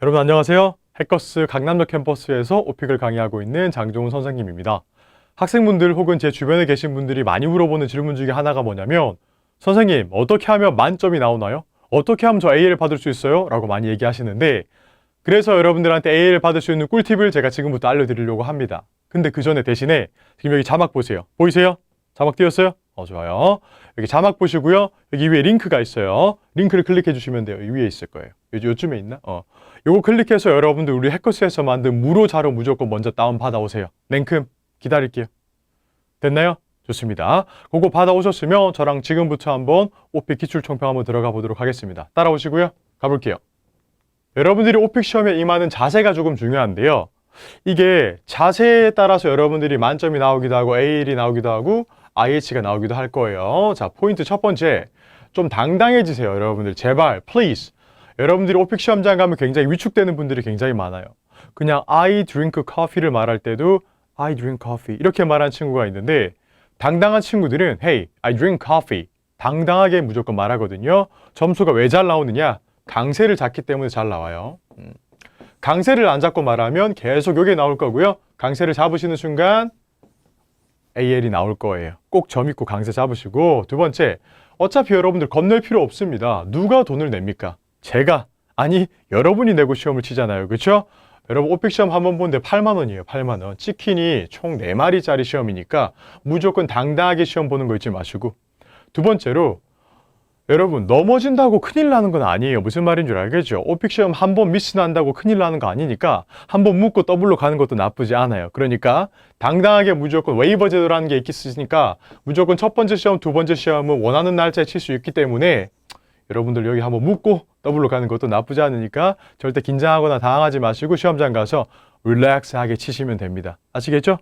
여러분 안녕하세요. 해커스 강남역 캠퍼스에서 오픽을 강의하고 있는 장종훈 선생님입니다. 학생분들 혹은 제 주변에 계신 분들이 많이 물어보는 질문 중에 하나가 뭐냐면 선생님 어떻게 하면 만점이 나오나요? 어떻게 하면 저 A를 받을 수 있어요? 라고 많이 얘기하시는데 그래서 여러분들한테 A를 받을 수 있는 꿀팁을 제가 지금부터 알려드리려고 합니다. 근데 그 전에 대신에 지금 여기 자막 보세요. 보이세요? 자막 띄웠어요? 좋아요. 여기 자막 보시고요. 여기 위에 링크가 있어요. 링크를 클릭해 주시면 돼요. 이 위에 있을 거예요. 요즘에 있나? 요거 클릭해서 여러분들 우리 해커스에서 만든 무료 자료 무조건 먼저 다운 받아오세요. 냉큼 기다릴게요. 됐나요? 좋습니다. 그거 받아오셨으면 저랑 지금부터 한번 오픽 기출총평 한번 들어가 보도록 하겠습니다. 따라오시고요. 가볼게요. 여러분들이 오픽 시험에 임하는 자세가 조금 중요한데요. 이게 자세에 따라서 여러분들이 만점이 나오기도 하고 AL이 나오기도 하고 IH가 나오기도 할 거예요. 자, 포인트 첫 번째. 좀 당당해지세요. 여러분들 제발 please. 여러분들이 오픽 시험장 가면 굉장히 위축되는 분들이 굉장히 많아요. 그냥 I drink coffee를 말할 때도 I drink coffee 이렇게 말하는 친구가 있는데 당당한 친구들은 Hey, I drink coffee. 당당하게 무조건 말하거든요. 점수가 왜 잘 나오느냐? 강세를 잡기 때문에 잘 나와요. 강세를 안 잡고 말하면 계속 여기 나올 거고요. 강세를 잡으시는 순간 AL이 나올 거예요. 꼭 점 있고 강세 잡으시고 두 번째, 어차피 여러분들 겁낼 필요 없습니다. 누가 돈을 냅니까? 제가, 아니 여러분이 내고 시험을 치잖아요. 그렇죠? 여러분 오픽 시험 한 번 보는데 8만 원이에요. 8만 원. 치킨이 총 4마리짜리 시험이니까 무조건 당당하게 시험 보는 거 잊지 마시고 두 번째로 여러분 넘어진다고 큰일 나는 건 아니에요. 무슨 말인 줄 알겠죠? 오픽 시험 한 번 미스 난다고 큰일 나는 거 아니니까 한 번 묻고 더블로 가는 것도 나쁘지 않아요. 그러니까 당당하게 무조건 웨이버 제도라는 게 있으니까 무조건 첫 번째 시험, 두 번째 시험은 원하는 날짜에 칠 수 있기 때문에 여러분들 여기 한번 묻고 더블로 가는 것도 나쁘지 않으니까 절대 긴장하거나 당황하지 마시고 시험장 가서 릴렉스하게 치시면 됩니다. 아시겠죠?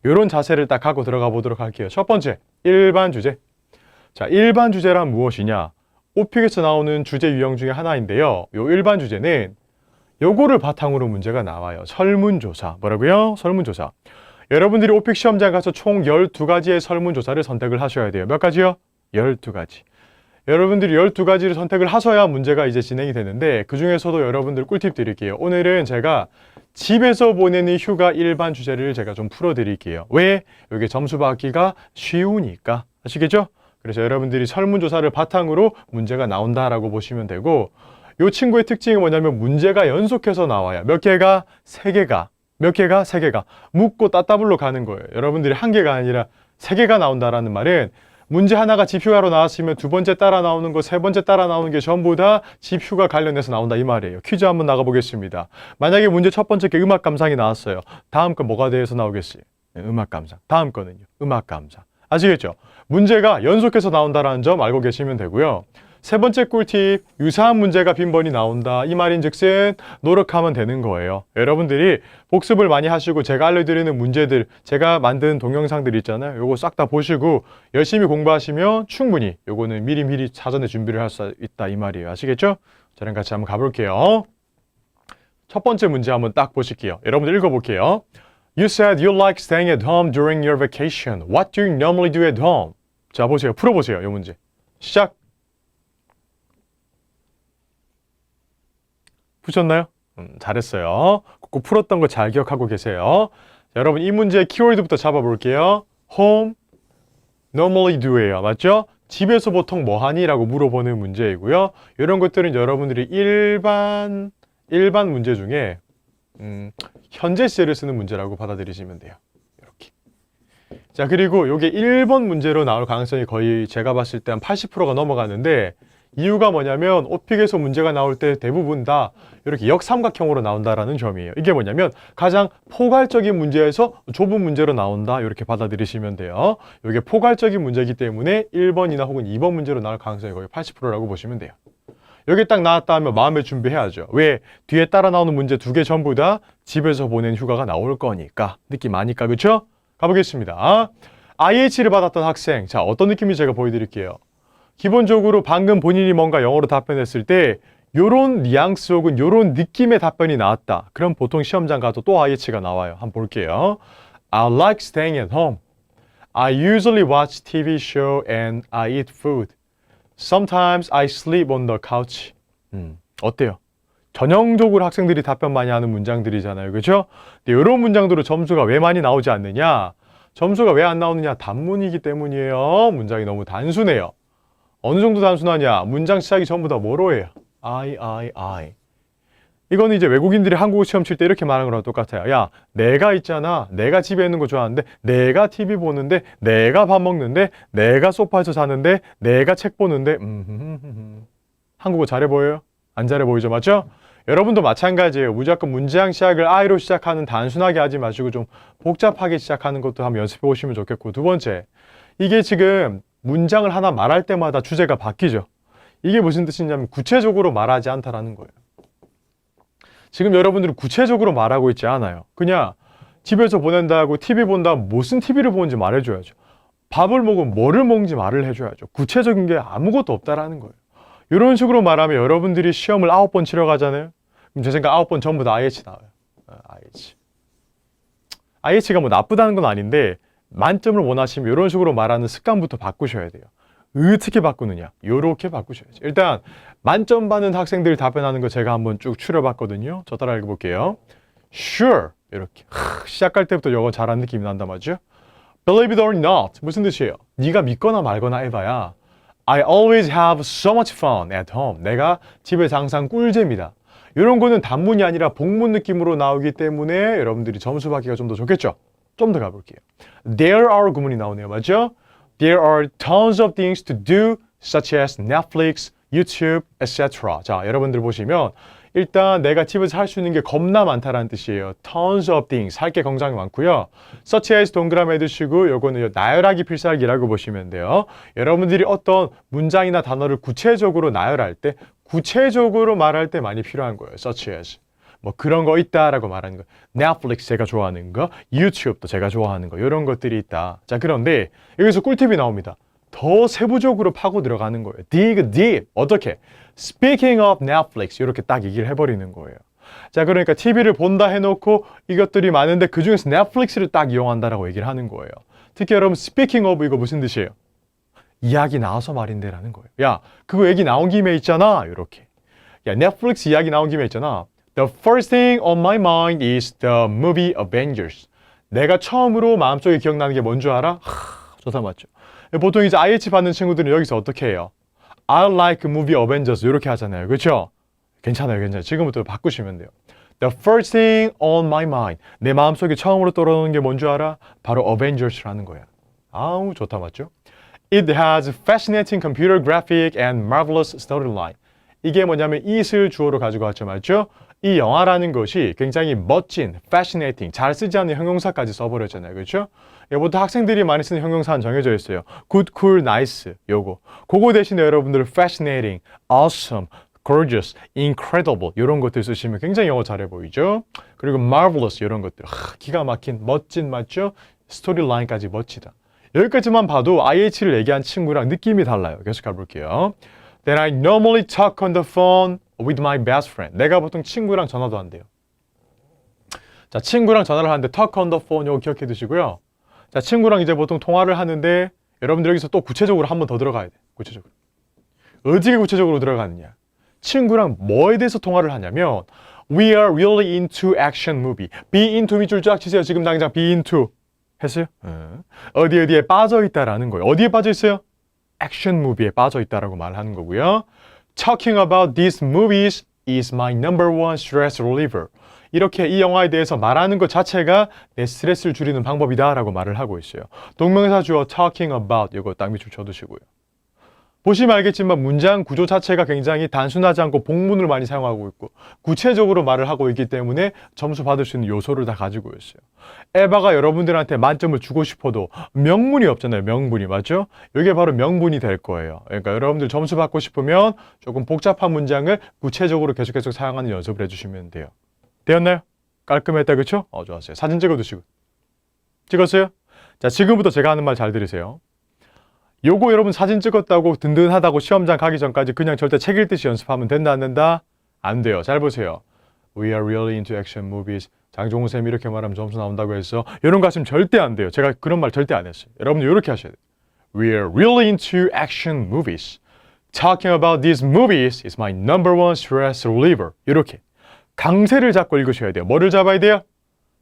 이런 자세를 딱 하고 들어가 보도록 할게요. 첫 번째, 일반 주제. 자, 일반 주제란 무엇이냐? 오픽에서 나오는 주제 유형 중에 하나인데요. 요 일반 주제는 요거를 바탕으로 문제가 나와요. 설문조사. 뭐라고요? 설문조사. 여러분들이 오픽 시험장 가서 총 12가지의 설문조사를 선택을 하셔야 돼요. 몇 가지요? 12가지. 여러분들이 12가지를 선택을 하셔야 문제가 이제 진행이 되는데 그 중에서도 여러분들 꿀팁 드릴게요. 오늘은 제가 집에서 보내는 휴가 일반 주제를 제가 좀 풀어드릴게요. 왜? 이게 점수 받기가 쉬우니까. 아시겠죠? 그래서 여러분들이 설문조사를 바탕으로 문제가 나온다라고 보시면 되고 이 친구의 특징이 뭐냐면 문제가 연속해서 나와요. 몇 개가? 3개가. 몇 개가? 3개가. 묻고 따따블로 가는 거예요. 여러분들이 1개가 아니라 3개가 나온다라는 말은 문제 하나가 집휴가로 나왔으면 두 번째 따라 나오는 거, 세 번째 따라 나오는 게 전부 다 집휴가 관련해서 나온다 이 말이에요. 퀴즈 한번 나가보겠습니다. 만약에 문제 첫 번째 게 음악 감상이 나왔어요. 다음 거 뭐가 대해서 나오겠어요? 음악 감상. 다음 거는요. 음악 감상. 아시겠죠? 문제가 연속해서 나온다는 점 알고 계시면 되고요. 세 번째 꿀팁, 유사한 문제가 빈번히 나온다. 이 말인즉슨 노력하면 되는 거예요. 여러분들이 복습을 많이 하시고 제가 알려드리는 문제들, 제가 만든 동영상들 있잖아요. 요거 싹 다 보시고 열심히 공부하시면 충분히 요거는 미리미리 사전에 준비를 할 수 있다 이 말이에요. 아시겠죠? 저랑 같이 한번 가볼게요. 첫 번째 문제 한번 딱 보실게요. 여러분들 읽어볼게요. You said you like staying at home during your vacation. What do you normally do at home? 자, 보세요. 풀어보세요. 이 문제. 시작. 푸셨나요? 잘했어요. 꼭 풀었던 거 잘 기억하고 계세요. 자, 여러분 이 문제의 키워드부터 잡아볼게요. Home, normally do예요. 맞죠? 집에서 보통 뭐 하니? 라고 물어보는 문제이고요. 이런 것들은 여러분들이 일반 문제 중에 현재 시제를 쓰는 문제라고 받아들이시면 돼요. 이렇게. 자, 그리고 이게 1번 문제로 나올 가능성이 거의 제가 봤을 때 한 80%가 넘어가는데 이유가 뭐냐면 오픽에서 문제가 나올 때 대부분 다 이렇게 역삼각형으로 나온다라는 점이에요. 이게 뭐냐면 가장 포괄적인 문제에서 좁은 문제로 나온다 이렇게 받아들이시면 돼요. 이게 포괄적인 문제이기 때문에 1번이나 혹은 2번 문제로 나올 가능성이 거의 80%라고 보시면 돼요. 여기 딱 나왔다 하면 마음의 준비해야죠. 왜? 뒤에 따라 나오는 문제 2개 전부 다 집에서 보낸 휴가가 나올 거니까. 느낌 아니까, 그쵸? 가보겠습니다. IH를 받았던 학생. 자, 어떤 느낌인지 제가 보여드릴게요. 기본적으로 방금 본인이 뭔가 영어로 답변했을 때 요런 뉘앙스 혹은 요런 느낌의 답변이 나왔다. 그럼 보통 시험장 가도 또 IH가 나와요. 한번 볼게요. I like staying at home. I usually watch TV show and I eat food. Sometimes I sleep on the couch. 어때요? 전형적으로 학생들이 답변 많이 하는 문장들이잖아요. 그렇죠? 근데 이런 문장들은 점수가 왜 많이 나오지 않느냐? 점수가 왜 안 나오느냐? 단문이기 때문이에요. 문장이 너무 단순해요. 어느 정도 단순하냐? 문장 시작이 전부 다 뭐로 해요? I. 이거는 이제 외국인들이 한국어 시험 칠 때 이렇게 말하는 거랑 똑같아요. 야, 내가 있잖아. 내가 집에 있는 거 좋아하는데, 내가 TV 보는데, 내가 밥 먹는데, 내가 소파에서 자는데, 내가 책 보는데, 한국어 잘해 보여요? 안 잘해 보이죠? 맞죠? 여러분도 마찬가지예요. 무조건 문장 시작을 I로 시작하는 단순하게 하지 마시고 좀 복잡하게 시작하는 것도 한번 연습해 보시면 좋겠고, 두 번째, 이게 지금 문장을 하나 말할 때마다 주제가 바뀌죠. 이게 무슨 뜻이냐면 구체적으로 말하지 않다라는 거예요. 지금 여러분들은 구체적으로 말하고 있지 않아요. 그냥 집에서 보낸다고 TV 본다 무슨 TV를 보는지 말해줘야죠. 밥을 먹으면 뭐를 먹는지 말을 해줘야죠. 구체적인 게 아무것도 없다라는 거예요. 이런 식으로 말하면 여러분들이 시험을 9번 치러 가잖아요. 그럼 제 생각 9번 전부 다 IH 나와요. IH. IH가 뭐 나쁘다는 건 아닌데 만점을 원하시면 이런 식으로 말하는 습관부터 바꾸셔야 돼요. 어떻게 바꾸느냐? 요렇게 바꾸셔야죠. 일단 만점 받는 학생들 답변하는 거 제가 한번 쭉 추려봤거든요. 저 따라 읽어볼게요. Sure. 이렇게. 시작할 때부터 영어 잘하는 느낌이 난단 말이죠. Believe it or not. 무슨 뜻이에요? 네가 믿거나 말거나 해봐야 I always have so much fun at home. 내가 집에서 항상 꿀잼이다. 이런 거는 단문이 아니라 복문 느낌으로 나오기 때문에 여러분들이 점수 받기가 좀 더 좋겠죠? 좀 더 가볼게요. There are 구문이 나오네요. 맞죠? There are tons of things to do, such as Netflix, YouTube, etc. 자, 여러분들 보시면 일단 내가 집에서 할 수 있는 게 겁나 많다라는 뜻이에요. Tons of things. 할 게 굉장히 많고요. Such as 동그라미 해두시고 요거는 나열하기 필살기라고 보시면 돼요. 여러분들이 어떤 문장이나 단어를 구체적으로 나열할 때 구체적으로 말할 때 많이 필요한 거예요. Such as. 뭐 그런 거 있다라고 말하는 거. 넷플릭스 제가 좋아하는 거, 유튜브도 제가 좋아하는 거 이런 것들이 있다. 자, 그런데 여기서 꿀팁이 나옵니다. 더 세부적으로 파고 들어가는 거예요. dig deep. 어떻게? Speaking of Netflix 이렇게 딱 얘기를 해버리는 거예요. 자, 그러니까 TV를 본다 해놓고 이것들이 많은데 그중에서 넷플릭스를 딱 이용한다라고 얘기를 하는 거예요. 특히 여러분 Speaking of 이거 무슨 뜻이에요? 이야기 나와서 말인데 라는 거예요. 야, 그거 얘기 나온 김에 있잖아. 이렇게. 야, 넷플릭스 이야기 나온 김에 있잖아. The first thing on my mind is the movie Avengers. 내가 처음으로 마음속에 기억나는 게 뭔 줄 알아? 좋다 맞죠? 보통 이제 IH 받는 친구들은 여기서 어떻게 해요? I like movie Avengers 이렇게 하잖아요. 그렇죠? 괜찮아요. 지금부터 바꾸시면 돼요. The first thing on my mind. 내 마음속에 처음으로 떠오르는 게 뭔 줄 알아? 바로 Avengers라는 거야. 아우 좋다 맞죠? It has fascinating computer graphic and marvelous storyline. 이게 뭐냐면 it을 주어로 가지고 왔죠. 맞죠? 이 영화라는 것이 굉장히 멋진, fascinating, 잘 쓰지 않는 형용사까지 써버렸잖아요. 그렇죠? 보통 학생들이 많이 쓰는 형용사는 정해져 있어요. good, cool, nice 요거. 그거 대신에 여러분들 fascinating, awesome, gorgeous, incredible 이런 것들 쓰시면 굉장히 영어 잘해 보이죠? 그리고 marvelous 이런 것들. 기가 막힌, 멋진 맞죠? 스토리라인까지 멋지다. 여기까지만 봐도 IH를 얘기한 친구랑 느낌이 달라요. 계속 가볼게요. Then I normally talk on the phone with my best friend. 내가 보통 친구랑 전화도 한대요. 자, 친구랑 전화를 하는데 talk on the phone 이거 기억해 두시고요. 자, 친구랑 이제 보통 통화를 하는데 여러분들 여기서 또 구체적으로 한 번 더 들어가야 돼. 구체적으로. 어떻게 구체적으로 들어가느냐. 친구랑 뭐에 대해서 통화를 하냐면 We are really into action movie. Be into 밑줄 쫙 치세요. 지금 당장 be into. 했어요? 어디에 빠져 있다라는 거예요. 어디에 빠져 있어요? 액션 무비에 빠져 있다라고 말하는 거고요. Talking about these movies is my number one stress reliever. 이렇게 이 영화에 대해서 말하는 것 자체가 내 스트레스를 줄이는 방법이다라고 말을 하고 있어요. 동명사 주어 talking about 이거 딱 밑줄 쳐두시고요. 보시면 알겠지만 문장 구조 자체가 굉장히 단순하지 않고 복문을 많이 사용하고 있고 구체적으로 말을 하고 있기 때문에 점수 받을 수 있는 요소를 다 가지고 있어요. 에바가 여러분들한테 만점을 주고 싶어도 명문이 없잖아요. 명분이 맞죠? 이게 바로 명분이 될 거예요. 그러니까 여러분들 점수 받고 싶으면 조금 복잡한 문장을 구체적으로 계속 사용하는 연습을 해주시면 돼요. 되었나요? 깔끔했다 그렇죠? 좋았어요. 사진 찍어두시고. 찍었어요? 자, 지금부터 제가 하는 말 잘 들으세요. 요거 여러분 사진 찍었다고 든든하다고 시험장 가기 전까지 그냥 절대 책 읽듯이 연습하면 된다 안 된다? 안 돼요. 잘 보세요. We are really into action movies. 장종훈 쌤이 이렇게 말하면 점수 나온다고 했어. 이런 거 하시면 절대 안 돼요. 제가 그런 말 절대 안 했어요. 여러분들 이렇게 하셔야 돼요. We are really into action movies. Talking about these movies is my number one stress reliever. 이렇게. 강세를 잡고 읽으셔야 돼요. 뭐를 잡아야 돼요?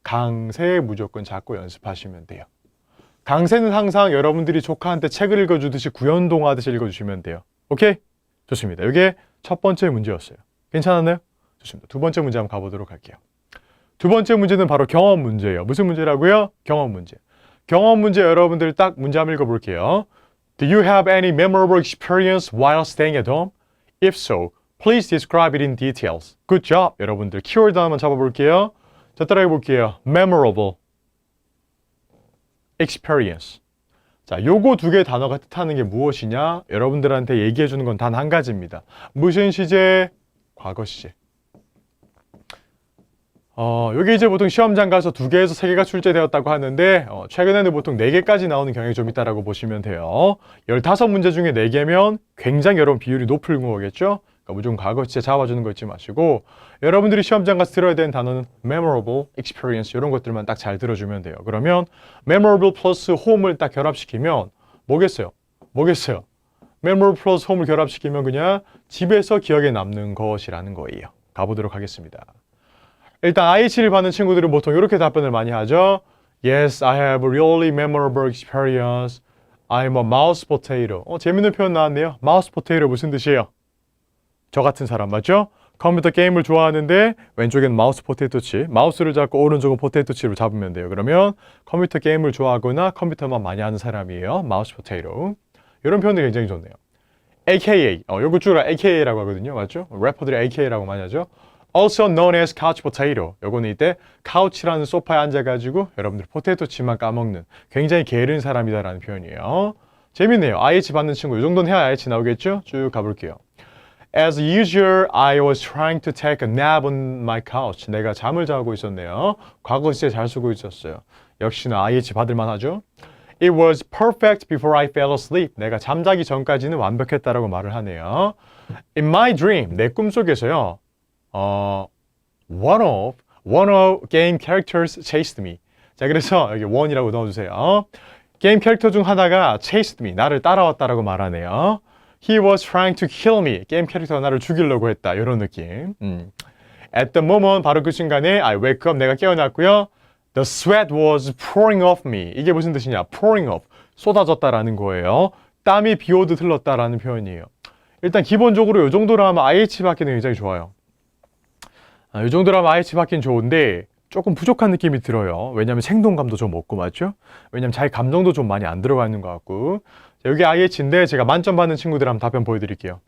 강세 무조건 잡고 연습하시면 돼요. 강세는 항상 여러분들이 조카한테 책을 읽어주듯이 구연동하듯이 읽어주시면 돼요. 오케이? 좋습니다. 이게 첫 번째 문제였어요. 괜찮았나요? 좋습니다. 두 번째 문제 한번 가보도록 할게요. 두 번째 문제는 바로 경험 문제예요. 무슨 문제라고요? 경험 문제. 경험 문제 여러분들 딱 문제 한번 읽어볼게요. Do you have any memorable experience while staying at home? If so, please describe it in details. Good job. 여러분들 키워드 한번 잡아볼게요. 자, 따라해 볼게요. Memorable experience. 자, 요거 두 개의 단어가 뜻하는 게 무엇이냐? 여러분들한테 얘기해 주는 건 단 한 가지입니다. 무슨 시제? 과거 시제. 여기 이제 보통 시험장 가서 2개에서 3개가 출제되었다고 하는데 최근에는 보통 4개까지 나오는 경향이 좀 있다라고 보시면 돼요. 15문제 중에 4개면 굉장히 여러분 비율이 높은 거겠죠? 그러니까 무조건 과거 시제 잡아주는 거 잊지 마시고 여러분들이 시험장 가서 들어야 되는 단어는 memorable, experience 이런 것들만 딱 잘 들어주면 돼요. 그러면 memorable 플러스 home을 딱 결합시키면 뭐겠어요? memorable 플러스 home을 결합시키면 그냥 집에서 기억에 남는 것이라는 거예요. 가보도록 하겠습니다. 일단 IH를 받는 친구들은 보통 이렇게 답변을 많이 하죠. Yes, I have a really memorable experience. I'm a mouse potato. 재밌는 표현 나왔네요. mouse potato 무슨 뜻이에요? 저 같은 사람 맞죠? 컴퓨터 게임을 좋아하는데 왼쪽엔 마우스 포테이토치, 마우스를 잡고 오른쪽은 포테이토치로 잡으면 돼요. 그러면 컴퓨터 게임을 좋아하거나 컴퓨터만 많이 하는 사람이에요. 마우스 포테이토. 이런 표현이 굉장히 좋네요. AKA, 요거 줄여 AKA라고 하거든요. 맞죠? 래퍼들이 AKA라고 많이 하죠. Also known as couch potato. 요거는 이때 카우치라는 소파에 앉아가지고 여러분들 포테이토칩만 까먹는 굉장히 게으른 사람이다라는 표현이에요. 재밌네요. IH 받는 친구 이 정도는 해야 IH 나오겠죠? 쭉 가볼게요. As usual, I was trying to take a nap on my couch. 내가 잠을 자고 있었네요. 과거 시제 잘 쓰고 있었어요. 역시나 IH 받을만 하죠? It was perfect before I fell asleep. 내가 잠자기 전까지는 완벽했다라고 말을 하네요. In my dream, 내 꿈속에서요. One of game characters chased me. 자, 그래서 여기 one이라고 넣어주세요. 게임 캐릭터 중 하나가 chased me. 나를 따라왔다라고 말하네요. He was trying to kill me. 게임 캐릭터가 나를 죽이려고 했다. 이런 느낌. At the moment, 바로 그 순간에 I wake up. 내가 깨어났고요. The sweat was pouring off me. 이게 무슨 뜻이냐? pouring off. 쏟아졌다라는 거예요. 땀이 비 오듯 흘렀다라는 표현이에요. 일단 기본적으로 이 정도로 하면 IH 받기는 굉장히 좋아요. 이 정도로 하면 IH 받기는 좋은데 조금 부족한 느낌이 들어요. 왜냐하면 생동감도 좀 없고 맞죠? 왜냐하면 자기 감정도 좀 많이 안 들어가 있는 것 같고. 자, 여기 IH인데 제가 만점 받는 친구들 한번 답변 보여드릴게요.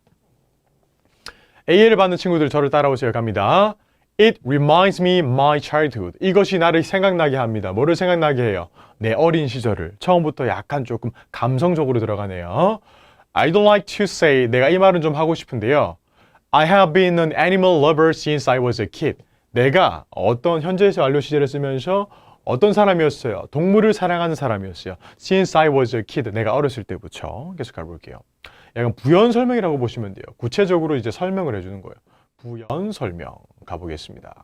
AL 받는 친구들 저를 따라오세요. 갑니다. It reminds me my childhood. 이것이 나를 생각나게 합니다. 뭐를 생각나게 해요? 내 어린 시절을. 처음부터 약간 조금 감성적으로 들어가네요. I'd like to say, 내가 이 말은 좀 하고 싶은데요. I have been an animal lover since I was a kid. 내가 어떤 현재에서 완료 시제를 쓰면서 어떤 사람이었어요? 동물을 사랑하는 사람이었어요. Since I was a kid. 내가 어렸을 때부터. 계속 가볼게요. 약간 부연 설명이라고 보시면 돼요. 구체적으로 이제 설명을 해주는 거예요. 부연 설명 가보겠습니다.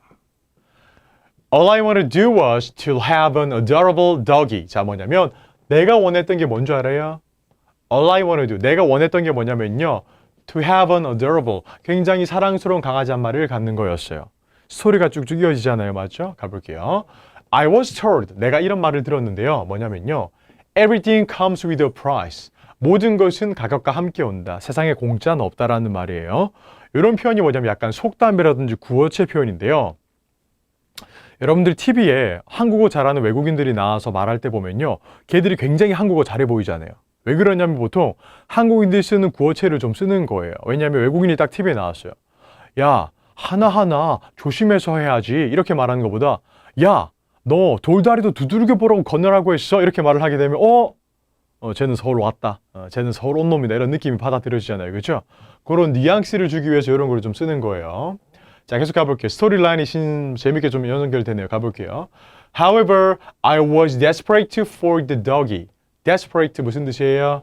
All I want to do was to have an adorable doggy. 자, 뭐냐면 내가 원했던 게 뭔지 알아요? All I want to do. 내가 원했던 게 뭐냐면요. To have an adorable. 굉장히 사랑스러운 강아지 한 마리를 갖는 거였어요. 스토리가 쭉쭉 이어지잖아요. 맞죠? 가볼게요. I was told. 내가 이런 말을 들었는데요. 뭐냐면요. Everything comes with a price. 모든 것은 가격과 함께 온다. 세상에 공짜는 없다라는 말이에요. 이런 표현이 뭐냐면 약간 속담이라든지 구어체 표현인데요. 여러분들 TV에 한국어 잘하는 외국인들이 나와서 말할 때 보면요. 걔들이 굉장히 한국어 잘해 보이잖아요. 왜 그러냐면 보통 한국인들이 쓰는 구어체를 좀 쓰는 거예요. 왜냐하면 외국인이 딱 TV에 나왔어요. 야, 하나하나 조심해서 해야지. 이렇게 말하는 것보다 야, 너 돌다리도 두드겨 보라고 건너라고 했어. 이렇게 말을 하게 되면 쟤는 서울 왔다. 쟤는 서울 온 놈이다. 이런 느낌이 받아들여지잖아요. 그렇죠? 그런 뉘앙스를 주기 위해서 이런 걸 좀 쓰는 거예요. 자, 계속 가볼게요. 스토리라인이 재밌게 좀 연결되네요. 가볼게요. However, I was desperate for the doggy. Desperate 무슨 뜻이에요?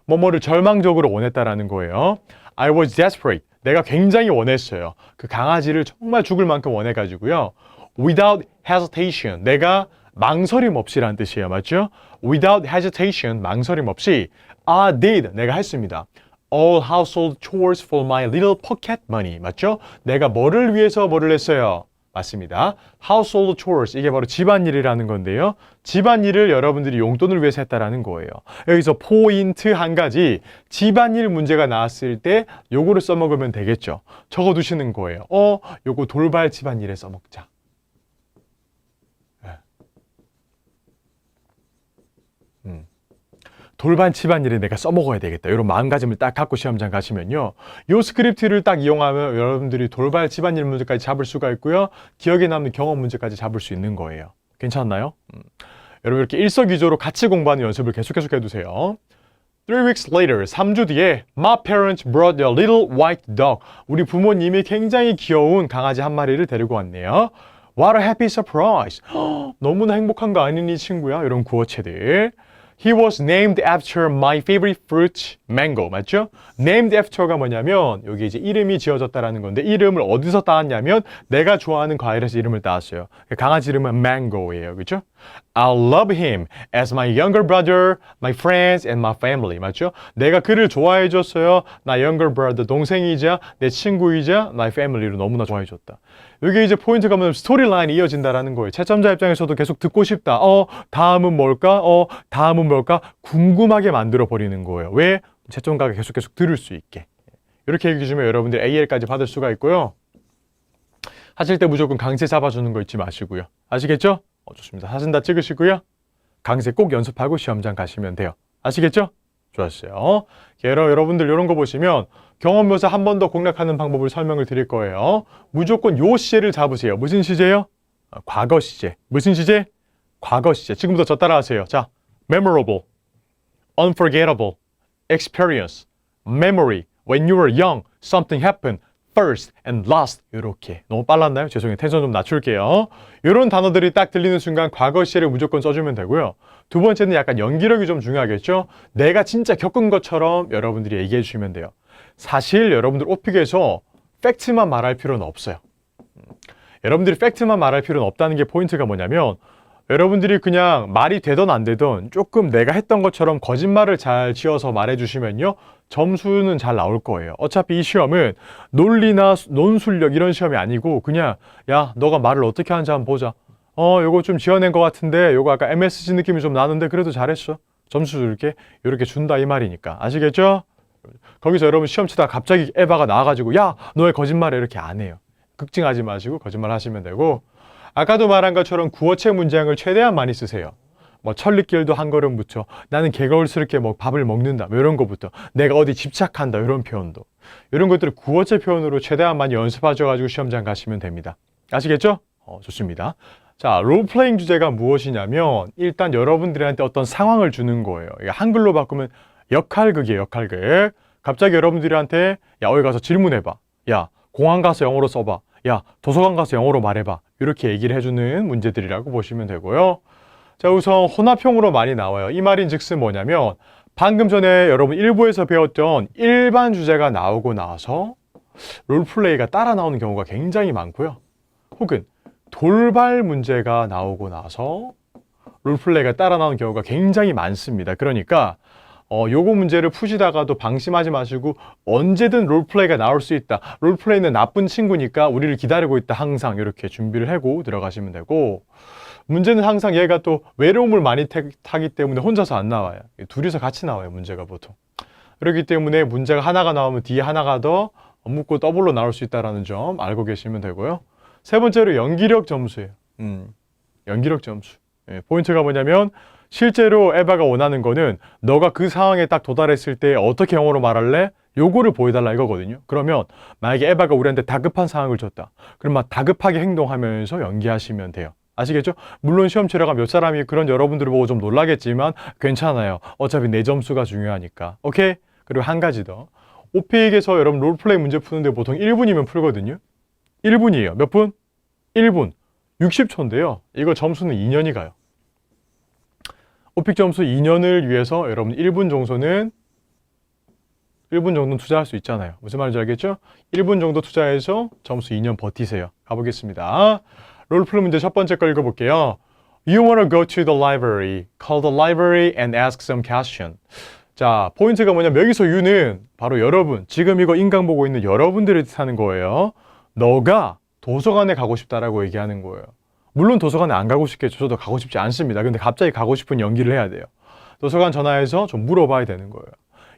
뭐뭐를 절망적으로 원했다라는 거예요. I was desperate. 내가 굉장히 원했어요. 그 강아지를 정말 죽을 만큼 원해가지고요. Without hesitation. 내가 망설임 없이라는 뜻이에요. 맞죠? Without hesitation. 망설임 없이 I did. 내가 했습니다. all household chores for my little pocket money. 맞죠? 내가 뭐를 위해서 뭐를 했어요? 맞습니다. household chores, 이게 바로 집안일이라는 건데요. 집안일을 여러분들이 용돈을 위해서 했다라는 거예요. 여기서 포인트 한 가지, 집안일 문제가 나왔을 때 요거를 써먹으면 되겠죠. 적어두시는 거예요. 요거 돌발 집안일에 써먹자. 돌발 집안일에 내가 써먹어야 되겠다. 이런 마음가짐을 딱 갖고 시험장 가시면요. 요 스크립트를 딱 이용하면 여러분들이 돌발 집안일 문제까지 잡을 수가 있고요. 기억에 남는 경험 문제까지 잡을 수 있는 거예요. 괜찮나요? 여러분 이렇게 일석이조로 같이 공부하는 연습을 계속 해두세요. 3 weeks later, 3주 뒤에 My parents brought a little white dog. 우리 부모님이 굉장히 귀여운 강아지 한 마리를 데리고 왔네요. What a happy surprise. 너무나 행복한 거 아니니 친구야? 이런 구어체들. He was named after my favorite fruit, mango. 맞죠? Named after가 뭐냐면 여기 이제 이름이 지어졌다라는 건데 이름을 어디서 따왔냐면 내가 좋아하는 과일에서 이름을 따왔어요. 강아지 이름은 mango예요. 그렇죠? I love him as my younger brother, my friends and my family. 맞죠? 내가 그를 좋아해 줬어요. 나 younger brother 동생이자 내 친구이자 my family로 너무나 좋아해 줬다. 여기 이제 포인트가 뭐냐면 스토리라인이 이어진다라는 거예요. 채점자 입장에서도 계속 듣고 싶다. 다음은 뭘까? 다음은 뭘까? 궁금하게 만들어 버리는 거예요. 왜? 채점가가 계속 들을 수 있게. 이렇게 해주시면 여러분들 AL까지 받을 수가 있고요. 하실 때 무조건 강세 잡아주는 거 잊지 마시고요. 아시겠죠? 좋습니다. 사진 다 찍으시고요. 강세 꼭 연습하고 시험장 가시면 돼요. 아시겠죠? 좋았어요. 여러분들 이런 거 보시면 경험묘사 한 번 더 공략하는 방법을 설명을 드릴 거예요. 무조건 요 시제를 잡으세요. 무슨 시제요? 과거 시제. 무슨 시제? 과거 시제. 지금부터 저 따라 하세요. 자, memorable, unforgettable, experience, memory, when you were young, something happened, first and last. 이렇게. 너무 빨랐나요? 죄송해요. 텐션 좀 낮출게요. 이런 단어들이 딱 들리는 순간 과거 시제를 무조건 써주면 되고요. 두 번째는 약간 연기력이 좀 중요하겠죠? 내가 진짜 겪은 것처럼 여러분들이 얘기해 주시면 돼요. 사실 여러분들 오픽에서 팩트만 말할 필요는 없어요. 여러분들이 팩트만 말할 필요는 없다는 게 포인트가 뭐냐면 여러분들이 그냥 말이 되든 안 되든 조금 내가 했던 것처럼 거짓말을 잘 지어서 말해주시면요. 점수는 잘 나올 거예요. 어차피 이 시험은 논리나 논술력 이런 시험이 아니고 그냥 야 너가 말을 어떻게 하는지 한번 보자. 요거 좀 지어낸 것 같은데 요거 아까 MSG 느낌이 좀 나는데 그래도 잘했어. 점수 줄게. 이렇게 준다 이 말이니까. 아시겠죠? 거기서 여러분 시험 치다가 갑자기 에바가 나와가지고 야 너 왜 거짓말해 이렇게 안 해요. 걱정하지 마시고 거짓말 하시면 되고 아까도 말한 것처럼 구어체 문장을 최대한 많이 쓰세요. 뭐 천리길도 한 걸음부터 나는 개걸스럽게 뭐 밥을 먹는다 뭐 이런 거부터 내가 어디 집착한다 이런 표현도 이런 것들을 구어체 표현으로 최대한 많이 연습하셔가지고 시험장 가시면 됩니다. 아시겠죠? 좋습니다. 자, 롤플레잉 주제가 무엇이냐면 일단 여러분들한테 어떤 상황을 주는 거예요. 이게 한글로 바꾸면 역할극이에요. 역할극. 갑자기 여러분들한테 야 어디 가서 질문해봐. 야 공항 가서 영어로 써봐. 야 도서관 가서 영어로 말해봐. 이렇게 얘기를 해주는 문제들이라고 보시면 되고요. 자, 우선 혼합형으로 많이 나와요. 이 말인즉슨 뭐냐면 방금 전에 여러분 1부에서 배웠던 일반 주제가 나오고 나서 롤플레이가 따라 나오는 경우가 굉장히 많고요. 혹은 돌발 문제가 나오고 나서 롤플레이가 따라 나오는 경우가 굉장히 많습니다. 그러니까 요거 문제를 푸시다가도 방심하지 마시고 언제든 롤플레이가 나올 수 있다. 롤플레이는 나쁜 친구니까 우리를 기다리고 있다. 항상 이렇게 준비를 하고 들어가시면 되고 문제는 항상 얘가 또 외로움을 많이 타기 때문에 혼자서 안 나와요. 둘이서 같이 나와요. 문제가 보통. 그렇기 때문에 문제가 하나가 나오면 뒤에 하나가 더 묶고 더블로 나올 수 있다는 점 알고 계시면 되고요. 세 번째로 연기력 점수예요. 연기력 점수. 포인트가 뭐냐면 실제로 에바가 원하는 거는 너가 그 상황에 딱 도달했을 때 어떻게 영어로 말할래? 요거를 보여달라 이거거든요. 그러면 만약에 에바가 우리한테 다급한 상황을 줬다. 그럼 막 다급하게 행동하면서 연기하시면 돼요. 아시겠죠? 물론 시험 치러 가면 몇 사람이 그런 여러분들을 보고 좀 놀라겠지만 괜찮아요. 어차피 내 점수가 중요하니까. 오케이? 그리고 한 가지 더. 오픽에서 여러분 롤플레이 문제 푸는데 보통 1분이면 풀거든요. 1분이에요. 몇 분? 1분. 60초인데요. 이거 점수는 2년이 가요. 오픽 점수 2년을 위해서 여러분 1분 정도는 투자할 수 있잖아요. 무슨 말인지 알겠죠? 1분 정도 투자해서 점수 2년 버티세요. 가보겠습니다. 롤플레이 문제 첫 번째 거 읽어볼게요. You wanna go to the library. Call the library and ask some question. 자, 포인트가 뭐냐면 여기서 you는 바로 여러분, 지금 이거 인강 보고 있는 여러분들을 뜻하는 거예요. 너가 도서관에 가고 싶다라고 얘기하는 거예요. 물론 도서관에 안 가고 싶겠죠. 저도 가고 싶지 않습니다. 근데 갑자기 가고 싶은 연기를 해야 돼요. 도서관 전화해서 좀 물어봐야 되는 거예요.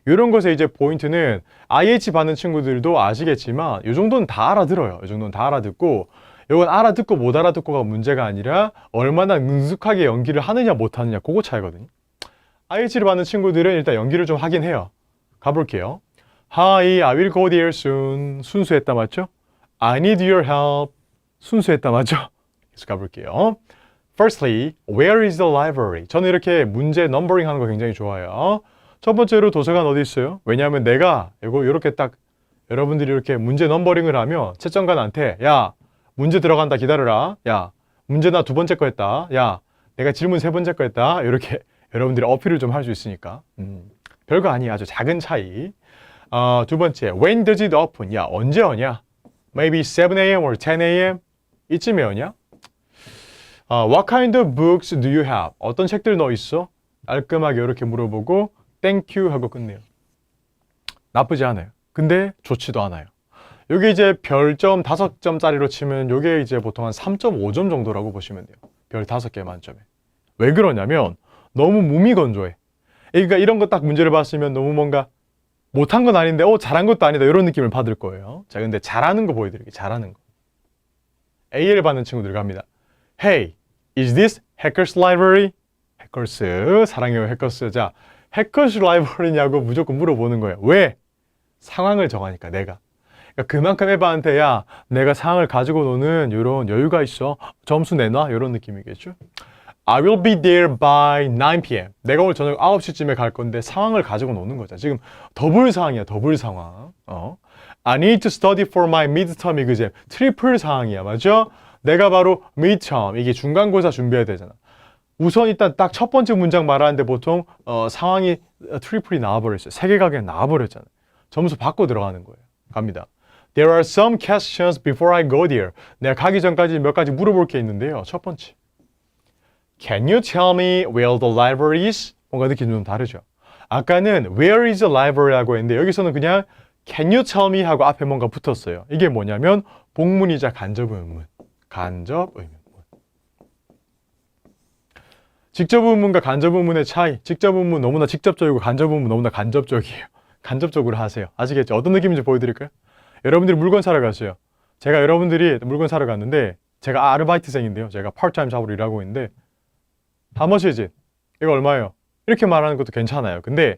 이런 것에 이제 포인트는 IH 받는 친구들도 아시겠지만 이 정도는 다 알아들어요. 이 정도는 다 알아듣고 이건 알아듣고 못 알아듣고가 문제가 아니라 얼마나 능숙하게 연기를 하느냐 못하느냐 그거 차이거든요. IH를 받는 친구들은 일단 연기를 좀 하긴 해요. 가볼게요. Hi, I will go there soon. 순수했다 맞죠? I need your help. 순수했다 맞죠? 계속 가볼게요. Firstly, where is the library? 저는 이렇게 문제 넘버링 하는 거 굉장히 좋아해요. 첫 번째로 도서관 어디 있어요? 왜냐하면 내가 이렇게 딱 여러분들이 이렇게 문제 넘버링을 하면 채점관한테 야, 문제 들어간다 기다려라. 야, 문제 나 두 번째 거 했다. 야, 내가 질문 세 번째 거 했다. 이렇게 여러분들이 어필을 좀 할 수 있으니까. 별거 아니야. 아주 작은 차이. 두 번째, when does it open? 야, 언제 오냐? Maybe 7 a.m. or 10 a.m. 이쯤에 오냐? What kind of books do you have? 어떤 책들 너 있어? 깔끔하게 이렇게 물어보고 Thank you 하고 끝내요. 나쁘지 않아요. 근데 좋지도 않아요. 여기 이제 별점 5점짜리로 치면 이게 이제 보통 한 3.5점 정도라고 보시면 돼요. 별 5개 만점에. 왜 그러냐면 너무 무미건조해. 그러니까 이런 거 딱 문제를 봤으면 너무 뭔가 못한 건 아닌데 잘한 것도 아니다 이런 느낌을 받을 거예요. 자, 근데 잘하는 거 보여드릴게요. 잘하는 거. A를 받는 친구들 갑니다. Hey, is this Hackers Library? 해커스, 사랑해요 해커스. 자, 해커스 라이브러리냐고 무조건 물어보는 거예요. 왜? 상황을 정하니까 내가. 그러니까 그만큼 에바한테 야, 내가 상황을 가지고 노는 이런 여유가 있어. 점수 내놔 이런 느낌이겠죠. I will be there by 9 p.m. 내가 오늘 저녁 9시쯤에 갈 건데 상황을 가지고 노는 거죠. 지금 더블 상황이야. 더블 상황. I need to study for my midterm exam. 트리플 상황이야. 맞죠? 내가 바로 midterm. 이게 중간고사 준비해야 되잖아. 우선 일단 딱 첫 번째 문장 말하는데 보통 상황이 트리플이 나와버렸어요. 세 개가 그냥 나와버렸잖아요. 점수 받고 들어가는 거예요. 갑니다. There are some questions before I go there. 내가 가기 전까지 몇 가지 물어볼 게 있는데요. 첫 번째. Can you tell me where the library is? 뭔가 느낌이 좀 다르죠. 아까는 where is the library라고 했는데 여기서는 그냥 Can you tell me 하고 앞에 뭔가 붙었어요. 이게 뭐냐면 복문이자 간접 의문. 간접 의문. 직접 의문과 간접 의문의 차이. 직접 의문 너무나 직접적이고 간접 의문 너무나 간접적이에요. 간접적으로 하세요. 아시겠죠? 어떤 느낌인지 보여드릴까요? 여러분들이 물건 사러 가세요. 제가 여러분들이 물건 사러 갔는데 제가 아르바이트생인데요. 제가 파트타임 잡으로 일하고 있는데 How much is it? 이거 얼마예요? 이렇게 말하는 것도 괜찮아요. 근데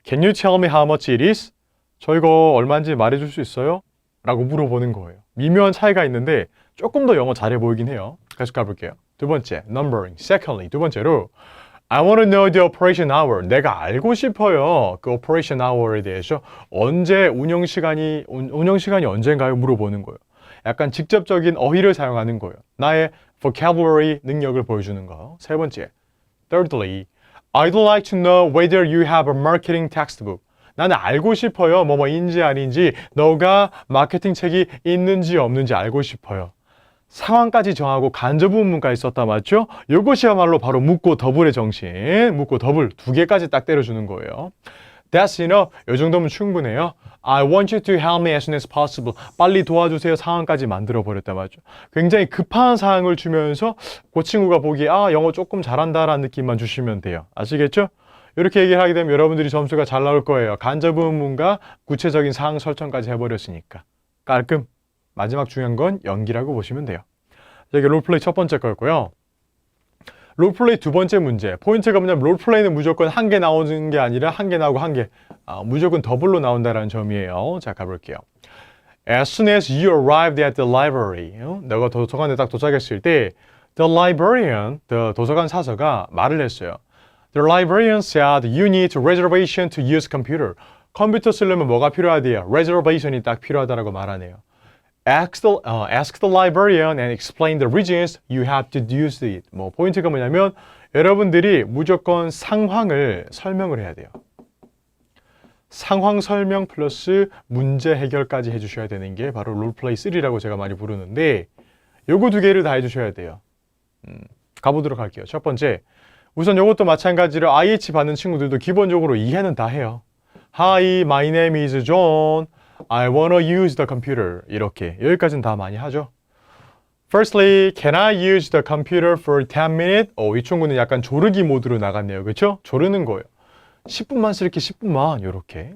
Can you tell me how much it is? 저 이거 얼마인지 말해줄 수 있어요? 라고 물어보는 거예요. 미묘한 차이가 있는데 조금 더 영어 잘해 보이긴 해요. 계속 가볼게요. 두 번째, numbering. Secondly, 두 번째로 I want to know the operation hour. 내가 알고 싶어요. 그 operation hour에 대해서 언제 운영 시간이 언젠가요? 물어보는 거예요. 약간 직접적인 어휘를 사용하는 거예요. 나의 vocabulary 능력을 보여주는 거. 세 번째, thirdly, I'd like to know whether you have a marketing textbook. 나는 알고 싶어요. 뭐뭐인지 아닌지, 너가 마케팅 책이 있는지 없는지 알고 싶어요. 상황까지 정하고 간접 의문까지 썼다 맞죠? 이것이야말로 바로 묻고 더블의 정신. 묻고 더블 두 개까지 딱 때려주는 거예요. That's enough. 이 정도면 충분해요. I want you to help me as soon as possible. 빨리 도와주세요. 상황까지 만들어버렸다 맞죠? 굉장히 급한 상황을 주면서 그 친구가 보기에 영어 조금 잘한다라는 느낌만 주시면 돼요. 아시겠죠? 이렇게 얘기를 하게 되면 여러분들이 점수가 잘 나올 거예요. 간접 의문과 구체적인 상황 설정까지 해버렸으니까. 깔끔. 마지막 중요한 건 연기라고 보시면 돼요. 이게 롤플레이 첫 번째 거였고요. 롤플레이 두 번째 문제. 포인트가 뭐냐면 롤플레이는 무조건 한 개 나오는 게 아니라 한 개 나오고 한 개. 무조건 더블로 나온다는 점이에요. 자, 가볼게요. As soon as you arrived at the library. 너가 도서관에 딱 도착했을 때 The librarian, 도서관 사서가 말을 했어요. The librarian said you need reservation to use computer. 컴퓨터 쓰려면 뭐가 필요하대요? reservation이 딱 필요하다라고 말하네요. Ask the librarian and explain the reasons you have to use it. 포인트가 뭐냐면 여러분들이 무조건 상황을 설명을 해야 돼요. 상황 설명 플러스 문제 해결까지 해주셔야 되는 게 바로 롤플레이 3라고 제가 많이 부르는데 요거 두 개를 다 해주셔야 돼요. 가보도록 할게요. 첫 번째, 우선 이것도 마찬가지로 IH 받는 친구들도 기본적으로 이해는 다 해요. Hi, my name is John. I wanna use the computer. 이렇게 여기까지는 다 많이 하죠. Firstly, can I use the computer for 10 minutes? 이 친구는 약간 조르기 모드로 나갔네요. 그렇죠? 조르는 거예요. 10분만 쓸게 10분만 이렇게.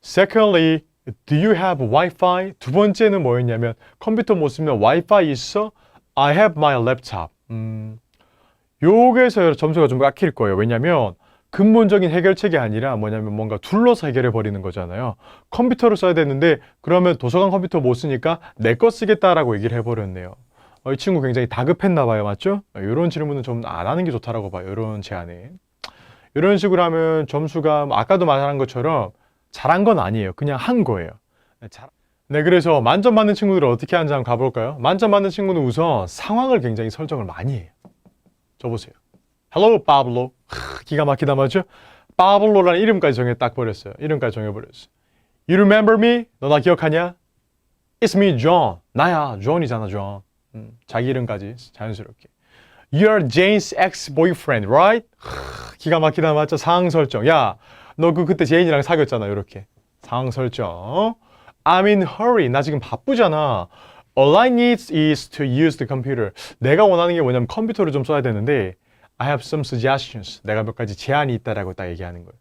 Secondly, do you have Wi-Fi? 두 번째는 뭐였냐면 컴퓨터 못 쓰면 Wi-Fi 있어? I have my laptop. 요게서 점수가 좀 깎일 거예요. 왜냐면 근본적인 해결책이 아니라 뭐냐면 뭔가 둘러서 해결해 버리는 거잖아요. 컴퓨터를 써야 되는데 그러면 도서관 컴퓨터 못 쓰니까 내 거 쓰겠다라고 얘기를 해버렸네요. 이 친구 굉장히 다급했나 봐요. 맞죠? 이런 질문은 좀 안 하는 게 좋다라고 봐요. 이런 제안에. 이런 식으로 하면 점수가 아까도 말한 것처럼 잘한 건 아니에요. 그냥 한 거예요. 네, 그래서 만점 받는 친구들은 어떻게 하는지 한번 가볼까요? 만점 받는 친구는 우선 상황을 굉장히 설정을 많이 해요. 저 보세요. Hello, Pablo. 기가 막히다 맞죠? 파블로라는 이름까지 딱 버렸어요. 이름까지 정해버렸어요. You remember me? 너 나 기억하냐? It's me, John. 나야, John이잖아, John. 자기 이름까지 자연스럽게. You're Jane's ex-boyfriend, right? 기가 막히다 맞죠? 상황 설정. 야, 너 그때 제인이랑 사귀었잖아, 이렇게. 상황 설정. I'm in hurry. 나 지금 바쁘잖아. All I need is to use the computer. 내가 원하는 게 뭐냐면 컴퓨터를 좀 써야 되는데 I have some suggestions. 내가 몇 가지 제안이 있다라고 딱 얘기하는 거예요.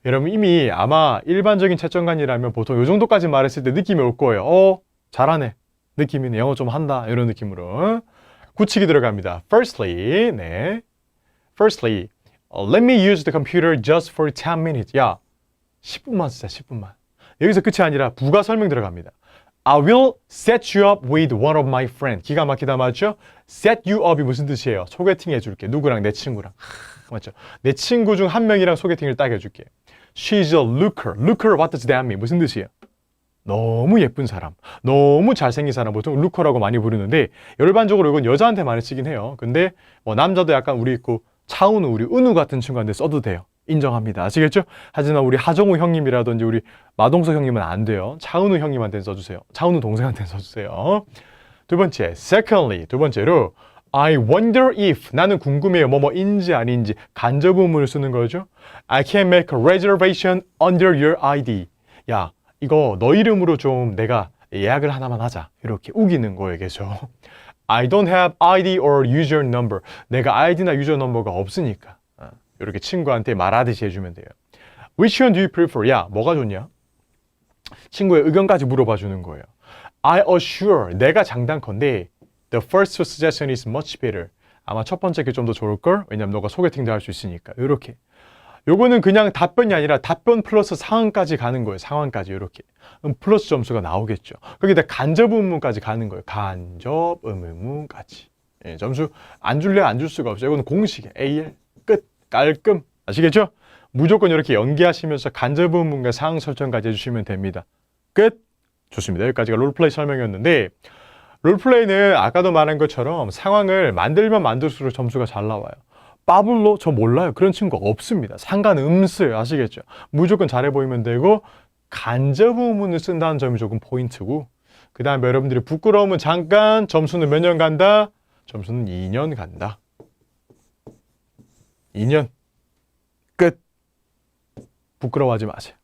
여러분 이미 아마 일반적인 채점관이라면 보통 이 정도까지 말했을 때 느낌이 올 거예요. 잘하네. 느낌이네. 영어 좀 한다. 이런 느낌으로. 굳히기 들어갑니다. Firstly, 네. Firstly, let me use the computer just for 10 minutes. 야, 10분만 쓰자, 10분만. 여기서 끝이 아니라 부가 설명 들어갑니다. I will set you up with one of my friends. 기가 막히다 맞죠? Set you up이 무슨 뜻이에요? 소개팅 해줄게. 누구랑? 내 친구랑. 맞죠? 내 친구 중 한 명이랑 소개팅을 딱 해줄게. She's a looker. Looker, what does that mean? 무슨 뜻이에요? 너무 예쁜 사람, 너무 잘생긴 사람, 보통 루커라고 많이 부르는데 일반적으로 이건 여자한테 많이 쓰긴 해요. 근데 뭐 남자도 약간 우리 있고 차은우, 우리 은우 같은 친구한테 써도 돼요. 인정합니다. 아시겠죠? 하지만 우리 하정우 형님이라든지 우리 마동석 형님은 안 돼요. 차은우 형님한테 써주세요. 차은우 동생한테 써주세요. 두 번째, secondly, 두 번째로 I wonder if, 나는 궁금해요. 뭐뭐인지 아닌지 간접 의문을 쓰는 거죠. I can make a reservation under your ID. 야, 이거 너 이름으로 좀 내가 예약을 하나만 하자. 이렇게 우기는 거예요, 계속. I don't have ID or user number. 내가 아이디나 유저 넘버가 없으니까. 이렇게 친구한테 말하듯이 해주면 돼요. Which one do you prefer? 야, 뭐가 좋냐? 친구의 의견까지 물어봐 주는 거예요. I assure, 내가 장단컨대 the first suggestion is much better. 아마 첫 번째 게 좀 더 좋을걸? 왜냐면 너가 소개팅도 할 수 있으니까. 이렇게. 요거는 그냥 답변이 아니라 답변 플러스 상황까지 가는 거예요. 상황까지 이렇게. 그럼 플러스 점수가 나오겠죠. 거기다 간접 의문까지 가는 거예요. 간접 의문까지. 예, 점수 안 줄래 안 줄 수가 없어요. 이거는 공식이에요. AL 끝. 깔끔. 아시겠죠? 무조건 이렇게 연기하시면서 간접 의문과 상황 설정까지 해주시면 됩니다. 끝. 좋습니다. 여기까지가 롤플레이 설명이었는데 롤플레이는 아까도 말한 것처럼 상황을 만들면 만들수록 점수가 잘 나와요. 빠블로 저 몰라요. 그런 친구 없습니다. 상관음수예요. 아시겠죠? 무조건 잘해 보이면 되고 간접 의문을 쓴다는 점이 조금 포인트고 그 다음에 여러분들이 부끄러움은 잠깐 점수는 몇 년 간다? 점수는 2년 간다. 2년. 끝. 부끄러워하지 마세요.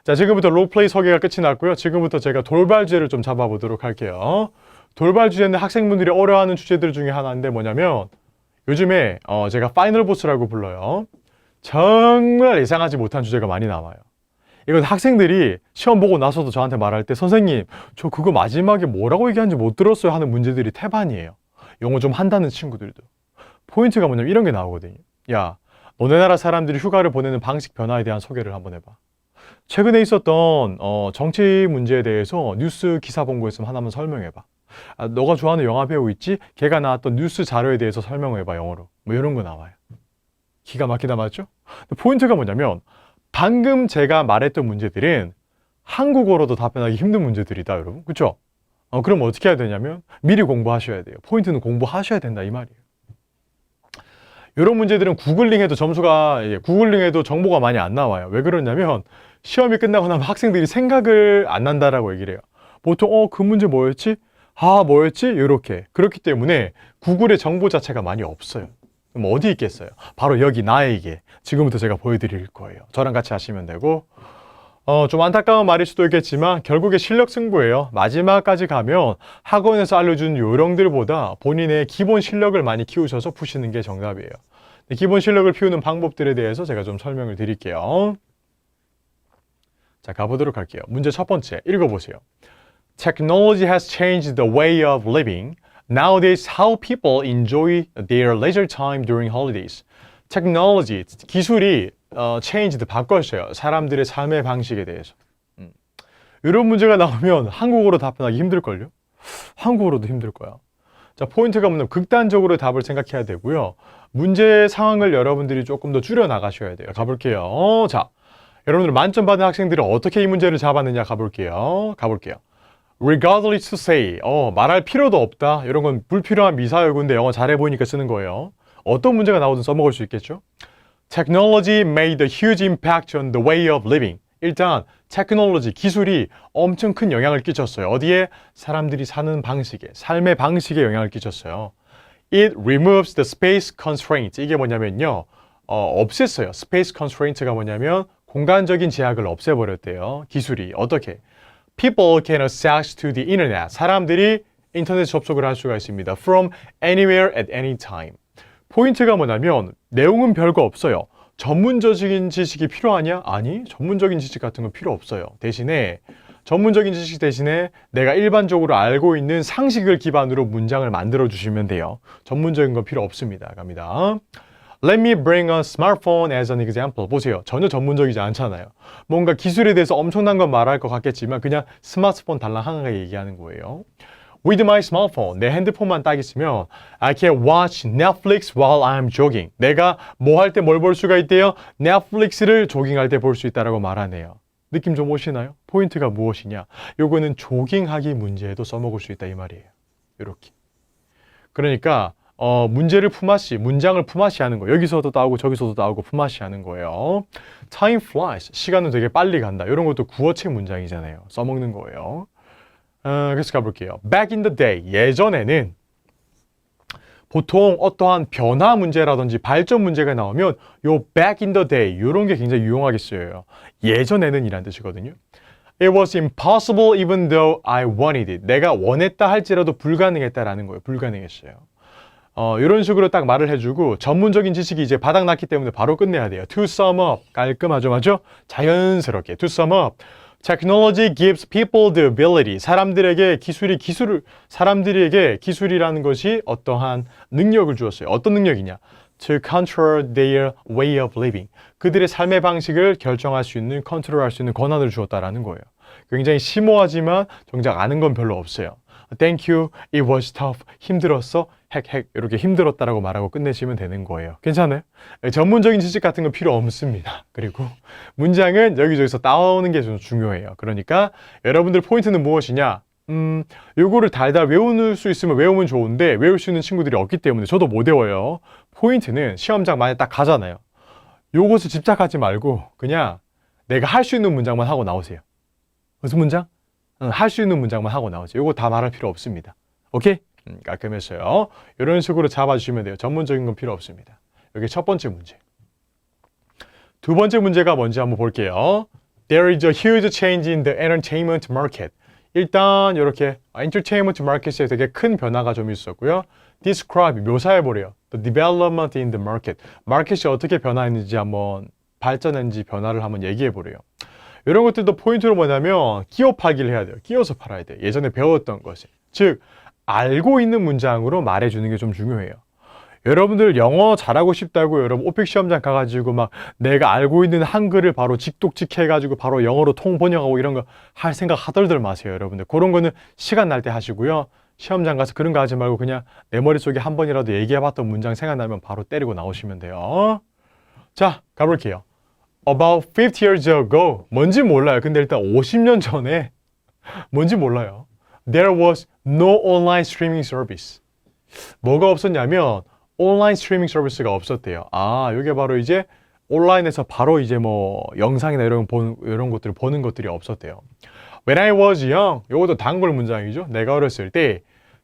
자, 지금부터 롤플레이 소개가 끝이 났고요. 지금부터 제가 돌발 주제를 좀 잡아보도록 할게요. 돌발 주제는 학생분들이 어려워하는 주제들 중에 하나인데 뭐냐면 요즘에 제가 파이널 보스라고 불러요. 정말 예상하지 못한 주제가 많이 나와요. 이건 학생들이 시험 보고 나서도 저한테 말할 때 선생님, 저 그거 마지막에 뭐라고 얘기하는지 못 들었어요 하는 문제들이 태반이에요. 영어 좀 한다는 친구들도. 포인트가 뭐냐면 이런 게 나오거든요. 야, 너네 나라 사람들이 휴가를 보내는 방식 변화에 대한 소개를 한번 해봐. 최근에 있었던 정치 문제에 대해서 뉴스 기사 본 거 있으면 하나만 설명해봐. 너가 좋아하는 영화 배우 있지? 걔가 나왔던 뉴스 자료에 대해서 설명해봐 영어로. 뭐 이런 거 나와요. 기가 막히다 맞죠? 포인트가 뭐냐면 방금 제가 말했던 문제들은 한국어로도 답변하기 힘든 문제들이다 여러분. 그쵸? 그럼 어떻게 해야 되냐면 미리 공부하셔야 돼요. 포인트는 공부하셔야 된다 이 말이에요. 이런 문제들은 구글링해도 구글링해도 정보가 많이 안 나와요. 왜 그러냐면 시험이 끝나고 나면 학생들이 생각을 안 난다라고 얘기를 해요. 보통 그 문제 뭐였지? 뭐였지? 이렇게. 그렇기 때문에 구글의 정보 자체가 많이 없어요. 그럼 어디 있겠어요? 바로 여기 나에게. 지금부터 제가 보여드릴 거예요. 저랑 같이 하시면 되고. 좀 안타까운 말일 수도 있겠지만 결국에 실력 승부예요. 마지막까지 가면 학원에서 알려준 요령들보다 본인의 기본 실력을 많이 키우셔서 푸시는 게 정답이에요. 기본 실력을 키우는 방법들에 대해서 제가 좀 설명을 드릴게요. 자, 가보도록 할게요. 문제 첫 번째 읽어보세요. Technology has changed the way of living. Nowadays, how people enjoy their leisure time during holidays. Technology, 기술이 changed, 바꿨어요. 사람들의 삶의 방식에 대해서. 이런 문제가 나오면 한국어로 답변하기 힘들걸요? 한국어로도 힘들 거야. 자, 포인트가 뭐냐면 극단적으로 답을 생각해야 되고요. 문제 상황을 여러분들이 조금 더 줄여 나가셔야 돼요. 가볼게요. 자, 여러분들 만점 받은 학생들은 어떻게 이 문제를 잡았느냐 가볼게요. Regardless to say, 말할 필요도 없다. 이런 건 불필요한 미사여구인데 영어 잘해 보이니까 쓰는 거예요. 어떤 문제가 나오든 써먹을 수 있겠죠? Technology made a huge impact on the way of living. 일단 테크놀로지, 기술이 엄청 큰 영향을 끼쳤어요. 어디에? 사람들이 사는 방식에, 삶의 방식에 영향을 끼쳤어요. It removes the space constraint. 이게 뭐냐면요. 없앴어요. space constraint가 뭐냐면 공간적인 제약을 없애버렸대요. 기술이. 어떻게? People can access to the internet. 사람들이 인터넷 접속을 할 수가 있습니다. From anywhere at any time. 포인트가 뭐냐면 내용은 별거 없어요. 전문적인 지식이 필요하냐? 아니, 전문적인 지식 같은 건 필요 없어요. 대신에 전문적인 지식 대신에 내가 일반적으로 알고 있는 상식을 기반으로 문장을 만들어 주시면 돼요. 전문적인 건 필요 없습니다. 갑니다. Let me bring a smartphone as an example. 보세요. 전혀 전문적이지 않잖아요. 뭔가 기술에 대해서 엄청난 건 말할 것 같겠지만 그냥 스마트폰 달랑 하나가 얘기하는 거예요. With my smartphone, 내 핸드폰만 딱 있으면 I can watch Netflix while I'm jogging. 내가 뭐 할 때 뭘 볼 수가 있대요? 넷플릭스를 조깅할 때 볼 수 있다라고 말하네요. 느낌 좀 오시나요? 포인트가 무엇이냐? 요거는 조깅하기 문제에도 써먹을 수 있다 이 말이에요. 이렇게. 그러니까 문제를 품앗이, 문장을 품앗이 하는 거. 여기서도 나오고 저기서도 나오고 품앗이 하는 거예요. Time flies. 시간은 되게 빨리 간다. 이런 것도 구어체 문장이잖아요. 써먹는 거예요. 그래서 가볼게요. Back in the day. 예전에는 보통 어떠한 변화 문제라든지 발전 문제가 나오면 요 back in the day 이런 게 굉장히 유용하게 쓰여요. 예전에는 이란 뜻이거든요. It was impossible even though I wanted it. 내가 원했다 할지라도 불가능했다라는 거예요. 불가능했어요. 이런 식으로 딱 말을 해주고 전문적인 지식이 이제 바닥났기 때문에 바로 끝내야 돼요. To sum up. 깔끔하죠, 맞죠? 자연스럽게. To sum up. Technology gives people the ability. 사람들에게 기술이라는 것이 어떠한 능력을 주었어요. 어떤 능력이냐? To control their way of living. 그들의 삶의 방식을 결정할 수 있는, 컨트롤할 수 있는 권한을 주었다라는 거예요. 굉장히 심오하지만 정작 아는 건 별로 없어요. Thank you. It was tough. 힘들었어. 핵 이렇게 힘들었다라고 말하고 끝내시면 되는 거예요. 괜찮아요? 전문적인 지식 같은 건 필요 없습니다. 그리고 문장은 여기저기서 따오는 게 좀 중요해요. 그러니까 여러분들 포인트는 무엇이냐? 요거를 달달 외울 수 있으면 외우면 좋은데 외울 수 있는 친구들이 없기 때문에 저도 못 외워요. 포인트는 시험장 만에 딱 가잖아요. 요것을 집착하지 말고 그냥 내가 할 수 있는 문장만 하고 나오세요. 무슨 문장? 할 수 있는 문장만 하고 나오세요. 요거 다 말할 필요 없습니다. 오케이? 깔끔했어요. 이런 식으로 잡아주시면 돼요. 전문적인 건 필요 없습니다. 여기 첫 번째 문제. 두 번째 문제가 뭔지 한번 볼게요. There is a huge change in the entertainment market. 일단 이렇게 entertainment market에 되게 큰 변화가 좀 있었고요. Describe, 묘사해보래요. The development in the market. 마켓이 어떻게 변화했는지 한번 발전했는지 변화를 한번 얘기해보래요. 이런 것들도 포인트로 뭐냐면 끼워 팔기를 해야 돼요. 끼워서 팔아야 돼요. 예전에 배웠던 것을. 즉 알고 있는 문장으로 말해주는 게 좀 중요해요. 여러분들 영어 잘하고 싶다고 여러분 오픽 시험장 가가지고 막 내가 알고 있는 한글을 바로 직독직해가지고 바로 영어로 통번역하고 이런 거 할 생각 하덜덜 마세요. 여러분들 그런 거는 시간 날 때 하시고요. 시험장 가서 그런 거 하지 말고 그냥 내 머릿속에 한 번이라도 얘기해봤던 문장 생각나면 바로 때리고 나오시면 돼요. 자, 가볼게요. About 50 years ago. 뭔지 몰라요. 근데 일단 50년 전에 뭔지 몰라요. There was no online streaming service. 뭐가 없었냐면 온라인 스트리밍 서비스가 없었대요. 아, 이게 바로 이제 온라인에서 바로 이제 뭐 영상이나 이런 것들을 보는 것들이 없었대요. When I was young, 이것도 단골 문장이죠. 내가 어렸을 때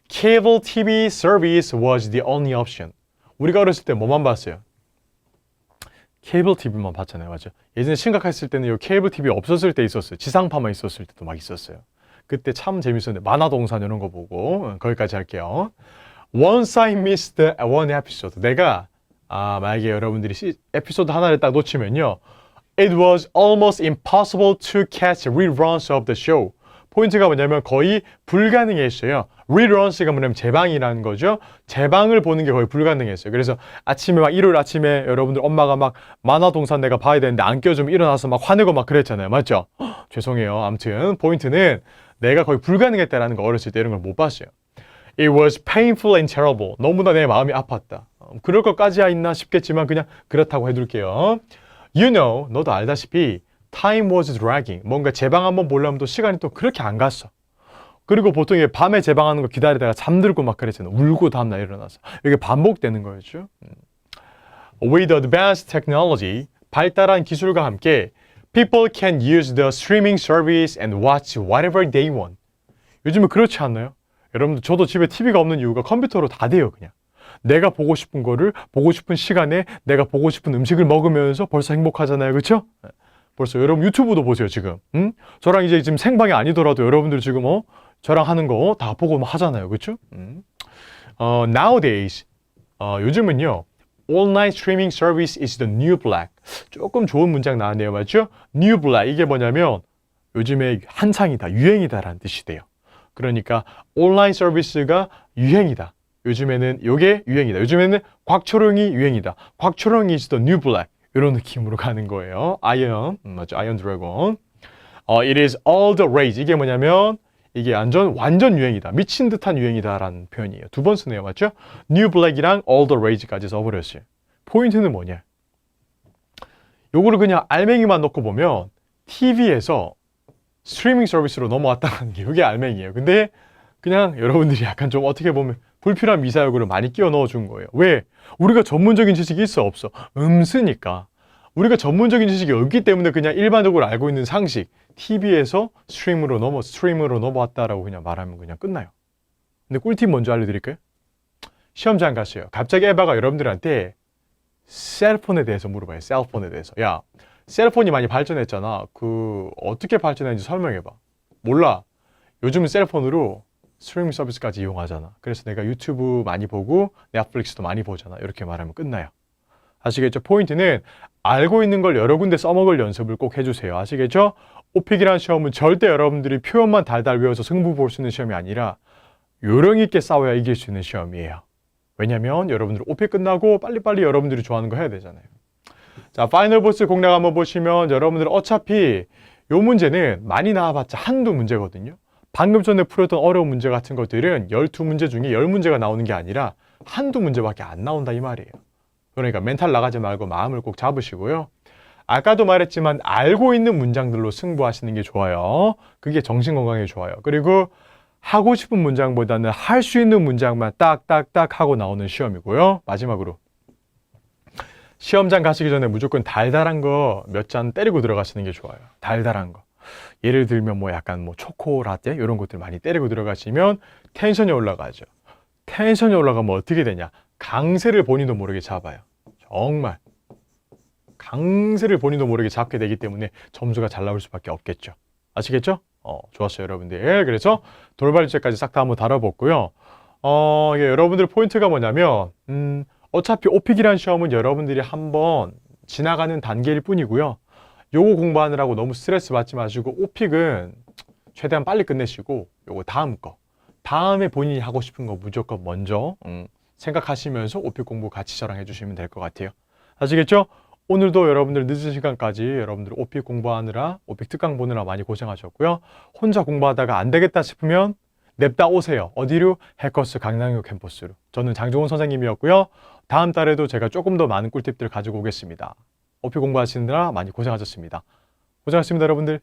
cable TV service was the only option. 우리가 어렸을 때 뭐만 봤어요? 케이블 TV만 봤잖아요. 맞죠? 예전에 심각했을 때는 이 케이블 TV 없었을 때 있었어요. 지상파만 있었을 때도 막 있었어요. 그때 참 재밌었는데 만화동산 이런 거 보고 거기까지 할게요. Once I missed one episode. 내가 만약에 여러분들이 에피소드 하나를 딱 놓치면요. It was almost impossible to catch reruns of the show. 포인트가 뭐냐면 거의 불가능했어요. reruns가 뭐냐면 재방이라는 거죠. 재방을 보는 게 거의 불가능했어요. 그래서 아침에 막 일요일 아침에 여러분들 엄마가 막 만화동산 내가 봐야 되는데 안 껴주면 일어나서 막 화내고 막 그랬잖아요. 맞죠? 죄송해요. 아무튼 포인트는 내가 거의 불가능했다라는 거 어렸을 때 이런 걸 못 봤어요. It was painful and terrible. 너무나 내 마음이 아팠다. 그럴 것까지야 있나 싶겠지만 그냥 그렇다고 해둘게요. You know, 너도 알다시피 time was dragging. 뭔가 재방 한번 보려면 또 시간이 또 그렇게 안 갔어. 그리고 보통 이게 밤에 재방하는 거 기다리다가 잠들고 막 그랬잖아. 울고 다음날 일어나서. 이게 반복되는 거였죠. With advanced technology, 발달한 기술과 함께 people can use the streaming service and watch whatever they want. 요즘은 그렇지 않나요? 여러분들 저도 집에 TV가 없는 이유가 컴퓨터로 다 돼요. 그냥. 내가 보고 싶은 거를 보고 싶은 시간에 내가 보고 싶은 음식을 먹으면서 벌써 행복하잖아요. 그렇죠? 벌써 여러분 유튜브도 보세요. 지금. 저랑 이제 지금 생방이 아니더라도 여러분들 지금 저랑 하는 거 다 보고 하잖아요. 그렇죠? Nowadays 요즘은요. Online streaming service is the new black. 조금 좋은 문장 나왔네요. 맞죠? New black. 이게 뭐냐면 요즘에 한창이다. 유행이다라는 뜻이 돼요. 그러니까 온라인 서비스가 유행이다. 요즘에는 이게 유행이다. 요즘에는 곽초롱이 유행이다. 곽초롱이 is the new black. 이런 느낌으로 가는 거예요. 아이언, 맞죠? 아이언 드래곤. It is all the rage. 이게 뭐냐면 이게 완전 유행이다. 미친 듯한 유행이다라는 표현이에요. 두 번 쓰네요. 맞죠? new black이랑 all the rage까지 써버렸어요. 포인트는 뭐냐? 요거를 그냥 알맹이만 넣고 보면 TV에서 스트리밍 서비스로 넘어왔다는 게 이게 알맹이에요. 근데 그냥 여러분들이 약간 좀 어떻게 보면 불필요한 미사역으로 많이 끼워 넣어준 거예요. 왜? 우리가 전문적인 지식이 있어 없어? 쓰니까. 우리가 전문적인 지식이 없기 때문에 그냥 일반적으로 알고 있는 상식, TV에서 스트림으로 넘어왔다라고 그냥 말하면 그냥 끝나요. 근데 꿀팁 먼저 알려드릴까요? 시험장 갔어요. 갑자기 에바가 여러분들한테 셀폰에 대해서 물어봐요. 셀폰에 대해서. 야, 셀폰이 많이 발전했잖아. 어떻게 발전했는지 설명해봐. 몰라. 요즘은 셀폰으로 스트리밍 서비스까지 이용하잖아. 그래서 내가 유튜브 많이 보고 넷플릭스도 많이 보잖아. 이렇게 말하면 끝나요. 아시겠죠? 포인트는 알고 있는 걸 여러 군데 써먹을 연습을 꼭 해주세요. 아시겠죠? 오픽이라는 시험은 절대 여러분들이 표현만 달달 외워서 승부 볼 수 있는 시험이 아니라 요령 있게 싸워야 이길 수 있는 시험이에요. 왜냐면 여러분들 오픽 끝나고 빨리빨리 여러분들이 좋아하는 거 해야 되잖아요. 자, 파이널 보스 공략 한번 보시면 여러분들 어차피 요 문제는 많이 나와봤자 한두 문제거든요. 방금 전에 풀었던 어려운 문제 같은 것들은 12문제 중에 10문제가 나오는 게 아니라 한두 문제밖에 안 나온다 이 말이에요. 그러니까 멘탈 나가지 말고 마음을 꼭 잡으시고요. 아까도 말했지만 알고 있는 문장들로 승부하시는 게 좋아요. 그게 정신건강에 좋아요. 그리고 하고 싶은 문장보다는 할 수 있는 문장만 딱딱딱 하고 나오는 시험이고요. 마지막으로 시험장 가시기 전에 무조건 달달한 거 몇 잔 때리고 들어가시는 게 좋아요. 달달한 거. 예를 들면 약간 초코 라떼 이런 것들 많이 때리고 들어가시면 텐션이 올라가죠. 텐션이 올라가면 어떻게 되냐? 강세를 본인도 모르게 잡아요. 정말 강세를 본인도 모르게 잡게 되기 때문에 점수가 잘 나올 수밖에 없겠죠. 아시겠죠? 좋았어요, 여러분들. 그래서 돌발 주제까지 싹 다 한번 다뤄봤고요. 이게 여러분들 포인트가 뭐냐면 어차피 오픽이라는 시험은 여러분들이 한번 지나가는 단계일 뿐이고요. 요거 공부하느라고 너무 스트레스 받지 마시고 오픽은 최대한 빨리 끝내시고 요거 다음에 본인이 하고 싶은 거 무조건 먼저 생각하시면서 오픽 공부 같이 저랑 해주시면 될 것 같아요. 아시겠죠? 오늘도 여러분들 늦은 시간까지 여러분들 오픽 공부하느라 오픽 특강 보느라 많이 고생하셨고요. 혼자 공부하다가 안 되겠다 싶으면 냅다 오세요. 어디로? 해커스 강남역 캠퍼스로. 저는 장종훈 선생님이었고요. 다음 달에도 제가 조금 더 많은 꿀팁들 가지고 오겠습니다. 오픽 공부하시느라 많이 고생하셨습니다. 고생하셨습니다, 여러분들.